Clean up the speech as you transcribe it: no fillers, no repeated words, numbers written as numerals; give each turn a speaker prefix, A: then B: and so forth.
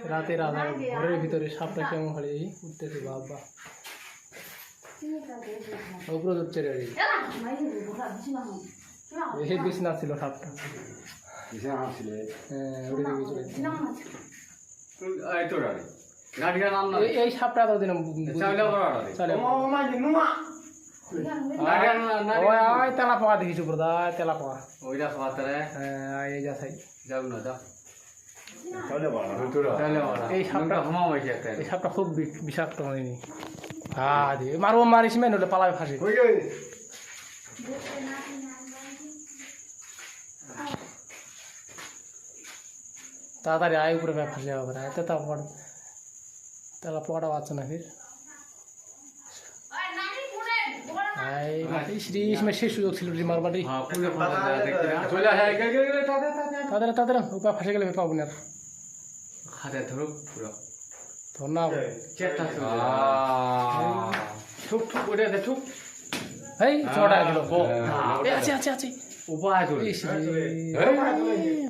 A: রাতের আধার ঘরের ভিতরে সাপটা কেমন হলে উঠতেছে বাবা উপরে উঠছে রে এই বিছনা ছিল সাপটা এই সাপটা এতদিন তেলা পাওয়া দেখিছো ব্রদা তেলা পাওয়া এই যা সাই এই সাপটা খুব বিষাক্ত হয়নি মারবো মারিস মেন হলে পালাবে ফাঁসি তাড়াতাড়ি আয় উপরে ফাঁসি যাবে এতে তেলা পোয়াটা বাচ্চা না ফির इसमें शेष सुयोग ছিল মারবাড়ি তাদের উপা ফাঁসে গেলে পাবো না
B: হাতে ধরো পুরো
A: ধর না
B: চেষ্টা ঠুক ঠুক ওটা দে ঠুক
A: এই ছোটা গেল আছে আছে আছে
B: উপায়